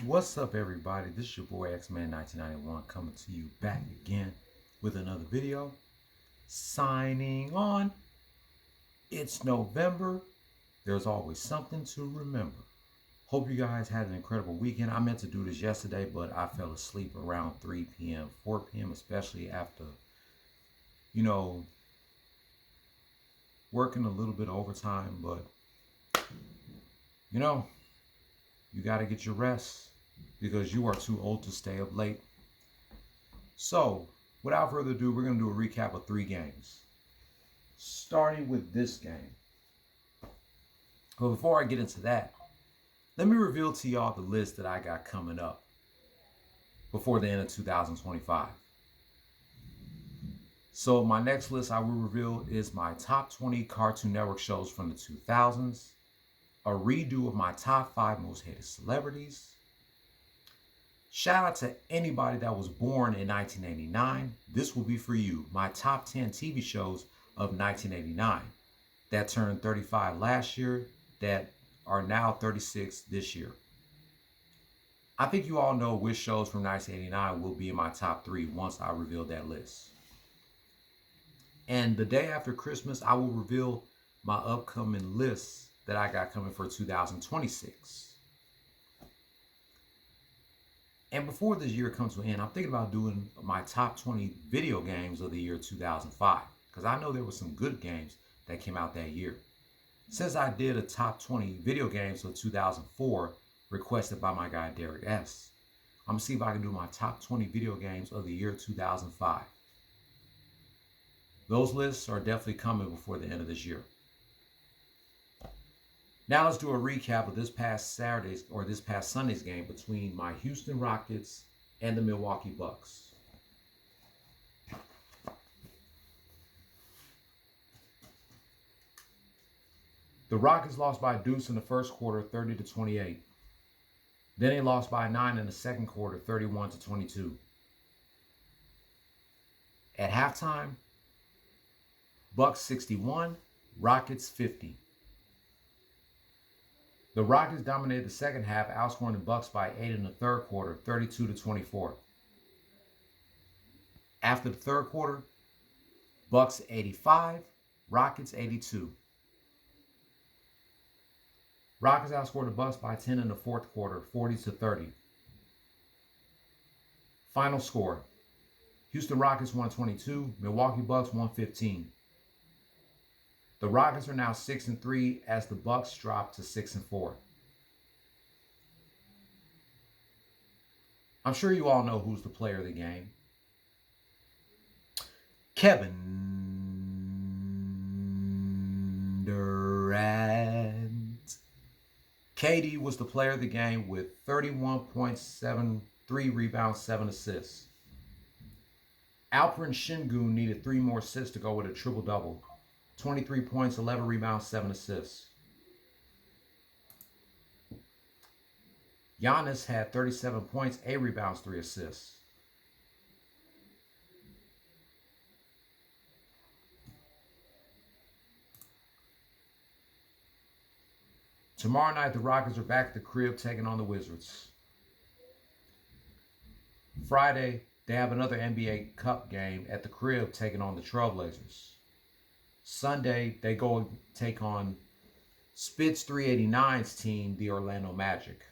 What's up, everybody? This is your boy X-Man 1991 coming to you back again with another video. Signing on. It's November. There's always something to remember. Hope you guys had an incredible weekend. I meant to do this yesterday, but I fell asleep around 3 p.m., 4 p.m., especially after, working a little bit overtime. But, you got to get your rest because you are too old to stay up late. So, without further ado, we're going to do a recap of 3 games. Starting with this game. But before I get into that, let me reveal to y'all the list that I got coming up before the end of 2025. So my next list I will reveal is my top 20 Cartoon Network shows from the 2000s, a redo of my top 5 most hated celebrities. Shout out to anybody that was born in 1989. This will be for you. My top 10 TV shows of 1989 that turned 35 last year, that are now 36 this year. I think you all know which shows from 1989 will be in my top 3 once I reveal that list. And the day after Christmas, I will reveal my upcoming lists that I got coming for 2026. And before this year comes to an end, I'm thinking about doing my top 20 video games of the year 2005. Because I know there were some good games that came out that year. Since I did a top 20 video games of 2004, requested by my guy Derek S., I'm going to see if I can do my top 20 video games of the year 2005. Those lists are definitely coming before the end of this year. Now let's do a recap of this past Sunday's game between my Houston Rockets and the Milwaukee Bucks. The Rockets lost by a deuce in the first quarter, 30-28. Then they lost by 9 in the second quarter, 31-22. At halftime, Bucks 61, Rockets 50. The Rockets dominated the second half, outscoring the Bucks by 8 in the third quarter, 32-24. After the third quarter, Bucks 85, Rockets 82. Rockets outscored the Bucks by 10 in the fourth quarter, 40-30. Final score: Houston Rockets 122, Milwaukee Bucks 115. The Rockets are now 6-3 as the Bucks drop to 6-4. I'm sure you all know who's the player of the game. Kevin Durant. KD was the player of the game with 31 points, 3 rebounds, 7 assists. Alperen Şengün needed 3 more assists to go with a triple-double. 23 points, 11 rebounds, 7 assists. Giannis had 37 points, 8 rebounds, 3 assists. Tomorrow night, the Rockets are back at the crib taking on the Wizards. Friday, they have another NBA Cup game at the crib taking on the Trailblazers. Sunday, they go and take on Spitz 389's team, the Orlando Magic.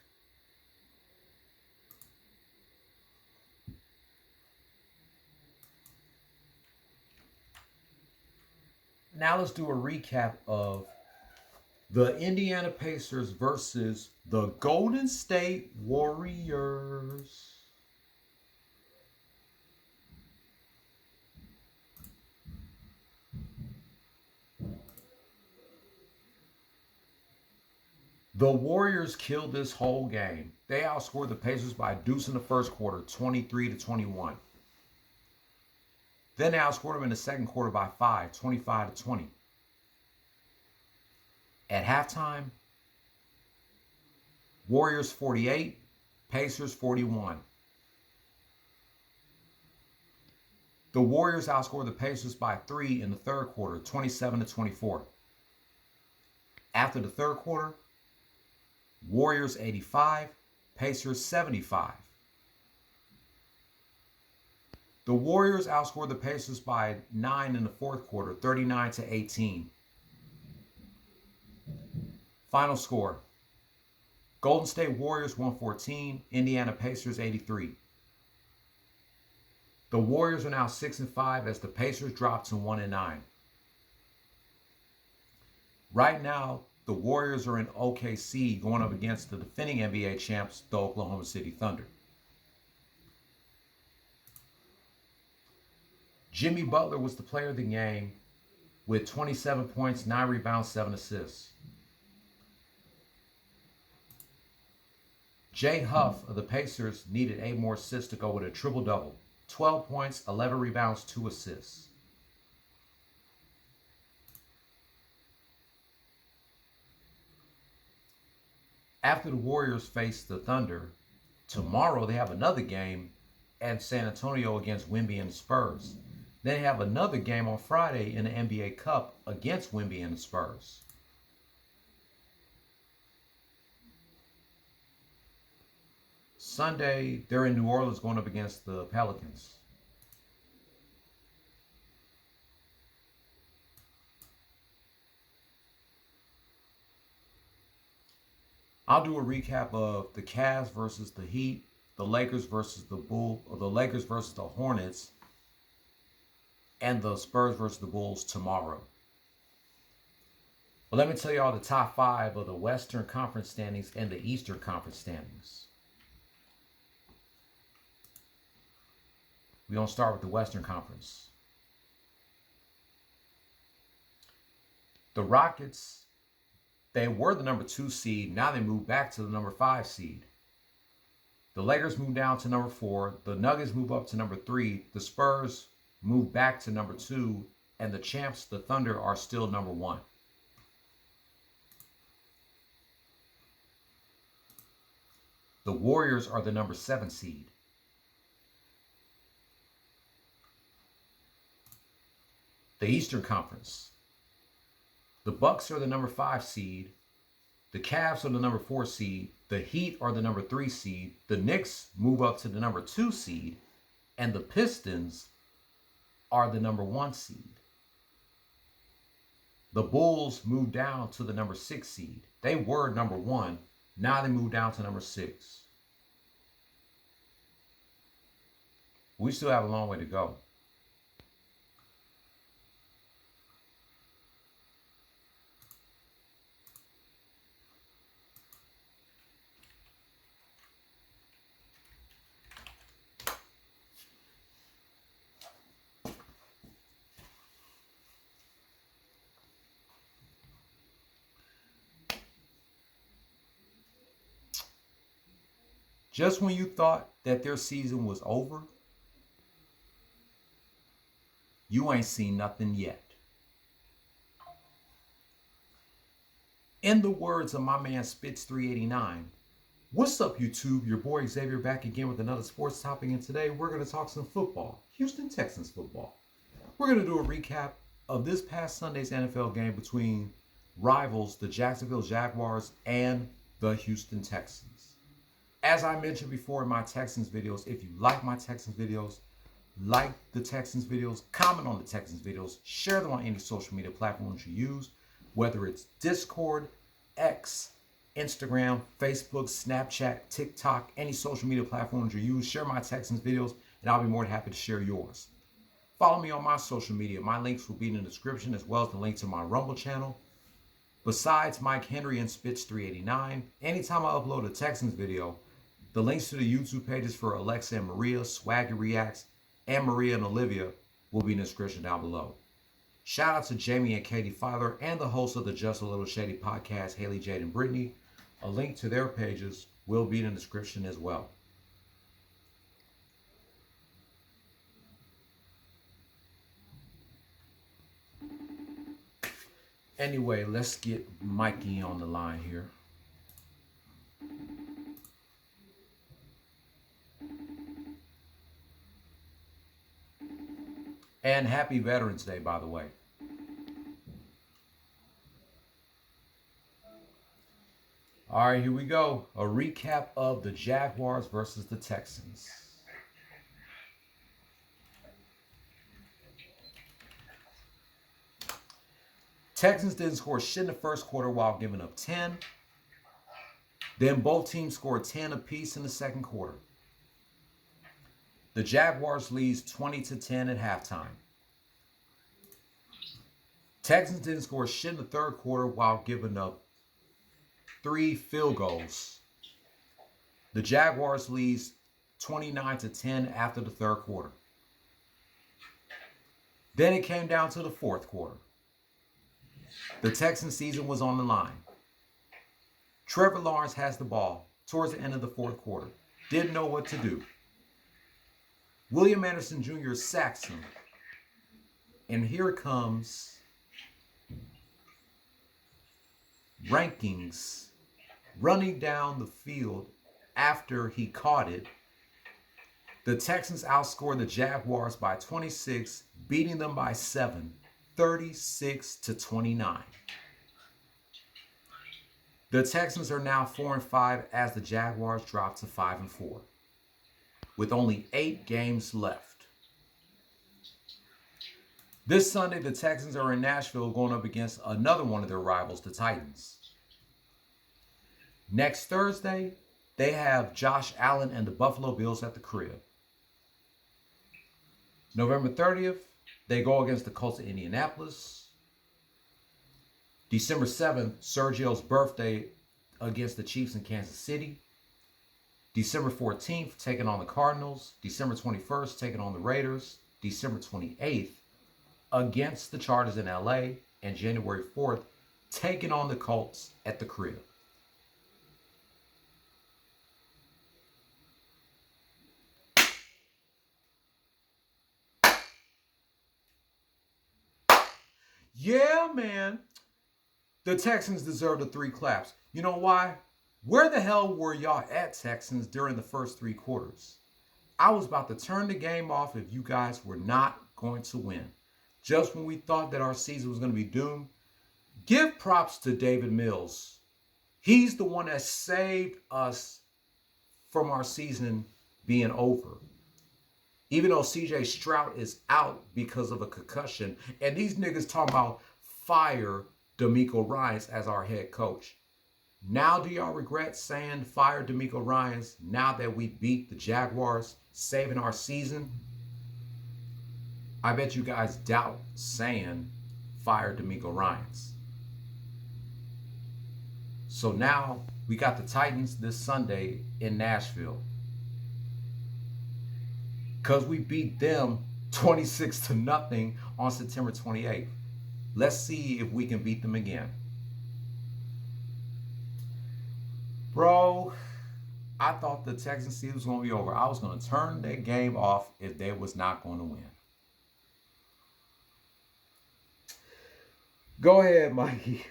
Now let's do a recap of the Indiana Pacers versus the Golden State Warriors. The Warriors killed this whole game. They outscored the Pacers by a deuce in the first quarter, 23-21. Then they outscored them in the second quarter by 5, 25-20. At halftime, Warriors 48, Pacers 41. The Warriors outscored the Pacers by 3 in the third quarter, 27-24. After the third quarter, Warriors 85, Pacers 75. The Warriors outscored the Pacers by 9 in the fourth quarter, 39-18. Final score: Golden State Warriors 114, Indiana Pacers 83. The Warriors are now 6-5 as the Pacers drop to 1-9. Right now, the Warriors are in OKC going up against the defending NBA champs, the Oklahoma City Thunder. Jimmy Butler was the player of the game with 27 points, 9 rebounds, 7 assists. Jay Huff of the Pacers needed 8 more assists to go with a triple-double. 12 points, 11 rebounds, 2 assists. After the Warriors face the Thunder, tomorrow they have another game at San Antonio against Wemby and the Spurs. Then they have another game on Friday in the NBA Cup against Wemby and the Spurs. Sunday, they're in New Orleans going up against the Pelicans. I'll do a recap of the Cavs versus the Heat, the Lakers versus the Hornets, and the Spurs versus the Bulls tomorrow. But let me tell you all the top 5 of the Western Conference standings and the Eastern Conference standings. We're going to start with the Western Conference. The Rockets, they were the number 2 seed. Now they moved back to the number 5 seed. The Lakers move down to number 4. The Nuggets move up to number 3. The Spurs move back to number 2. And the champs, the Thunder, are still number 1. The Warriors are the number 7 seed. The Eastern Conference. The Bucks are the number 5 seed. The Cavs are the number 4 seed. The Heat are the number 3 seed. The Knicks move up to the number 2 seed. And the Pistons are the number 1 seed. The Bulls move down to the number 6 seed. They were number 1. Now they move down to number 6. We still have a long way to go. Just when you thought that their season was over, you ain't seen nothing yet. In the words of my man Spitz 389, what's up YouTube? Your boy Xavier back again with another sports topic, and today we're going to talk some football. Houston Texans football. We're going to do a recap of this past Sunday's NFL game between rivals, the Jacksonville Jaguars and the Houston Texans. As I mentioned before in my Texans videos, if you like my Texans videos, like the Texans videos, comment on the Texans videos, share them on any social media platforms you use, whether it's Discord, X, Instagram, Facebook, Snapchat, TikTok, any social media platforms you use. Share my Texans videos, and I'll be more than happy to share yours. Follow me on my social media. My links will be in the description, as well as the link to my Rumble channel. Besides Mike Henry and Spitz 389, anytime I upload a Texans video, the links to the YouTube pages for Alexa and Maria, Swaggy Reacts, and Maria and Olivia will be in the description down below. Shout out to Jaime and Katie Filer and the hosts of the Just a Little Shady podcast, Haley, Jade, and Brittany. A link to their pages will be in the description as well. Anyway, let's get Mikey on the line here. And happy Veterans Day, by the way. All right, here we go. A recap of the Jaguars versus the Texans. Texans didn't score shit in the first quarter while giving up 10. Then both teams scored 10 apiece in the second quarter. The Jaguars leads 20-10 at halftime. Texans didn't score shit in the third quarter while giving up 3 field goals. The Jaguars leads 29-10 after the third quarter. Then it came down to the fourth quarter. The Texan season was on the line. Trevor Lawrence has the ball towards the end of the fourth quarter. Didn't know what to do. William Anderson Jr. sacks him. And here comes Rankings running down the field after he caught it. The Texans outscored the Jaguars by 26, beating them by 7, 36-29. The Texans are now 4-5 as the Jaguars drop to 5-4, with only 8 games left. This Sunday, the Texans are in Nashville going up against another one of their rivals, the Titans. Next Thursday, they have Josh Allen and the Buffalo Bills at the crib. November 30th, they go against the Colts of Indianapolis. December 7th, Sergio's birthday against the Chiefs in Kansas City. December 14th, taking on the Cardinals. December 21st, taking on the Raiders. December 28th, against the Chargers in LA. And January 4th, taking on the Colts at the crib. Yeah, man. The Texans deserve the 3 claps. You know why? Where the hell were y'all at, Texans, during the first 3 quarters? I was about to turn the game off if you guys were not going to win. Just when we thought that our season was going to be doomed. Give props to David Mills. He's the one that saved us from our season being over. Even though CJ Stroud is out because of a concussion. And these niggas talking about fire D'Amico Ryans as our head coach. Now do y'all regret saying fire D'Amico Ryans now that we beat the Jaguars, saving our season? I bet you guys doubt saying fire D'Amico Ryans. So now we got the Titans this Sunday in Nashville. Because we beat them 26-0 on September 28th. Let's see if we can beat them again. Bro, I thought the Texans season was going to be over. I was going to turn their game off if they was not going to win. Go ahead, Mikey.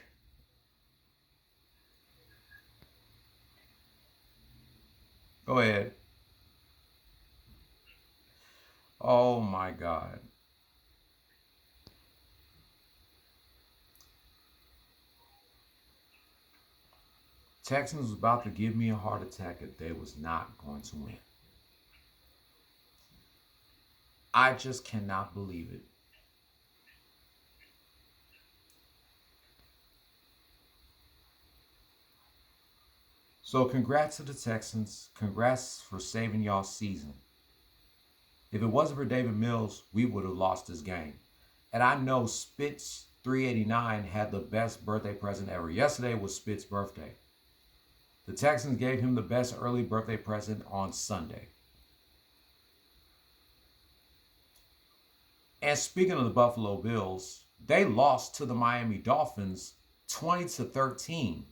Go ahead. Oh my God. Texans was about to give me a heart attack if they was not going to win. I just cannot believe it. So congrats to the Texans. Congrats for saving y'all season. If it wasn't for David Mills, we would have lost this game. And I know Spitz 389 had the best birthday present ever. Yesterday was Spitz's birthday. The Texans gave him the best early birthday present on Sunday. And speaking of the Buffalo Bills, they lost to the Miami Dolphins 20-13.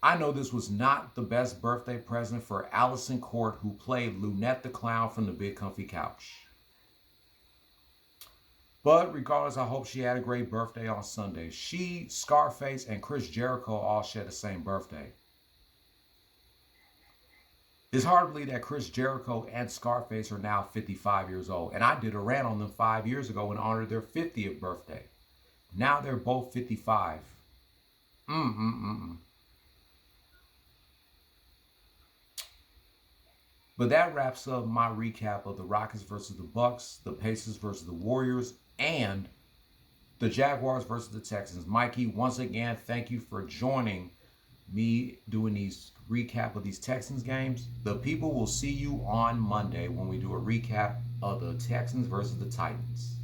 I know this was not the best birthday present for Allison Court, who played Lunette the Clown from the Big Comfy Couch. But regardless, I hope she had a great birthday on Sunday. She, Scarface, and Chris Jericho all share the same birthday. It's hard to believe that Chris Jericho and Scarface are now 55 years old. And I did a rant on them 5 years ago in honor of their 50th birthday. Now they're both 55. But that wraps up my recap of the Rockets versus the Bucks, the Pacers versus the Warriors, and the Jaguars versus the Texans. Mikey, once again, thank you for joining me doing these recap of these Texans games. The people will see you on Monday when we do a recap of the Texans versus the Titans.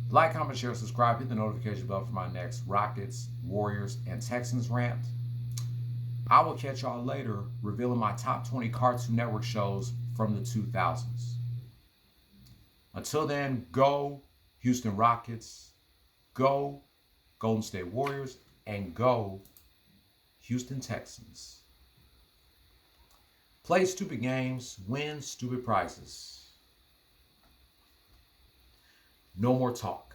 Like, comment, share, subscribe, hit the notification bell for my next Rockets, Warriors, and Texans rant. I will catch y'all later, revealing my top 20 Cartoon Network shows from the 2000s. Until then, go Houston Rockets, go Golden State Warriors, and go Houston Texans. Play stupid games, win stupid prizes. No more talk.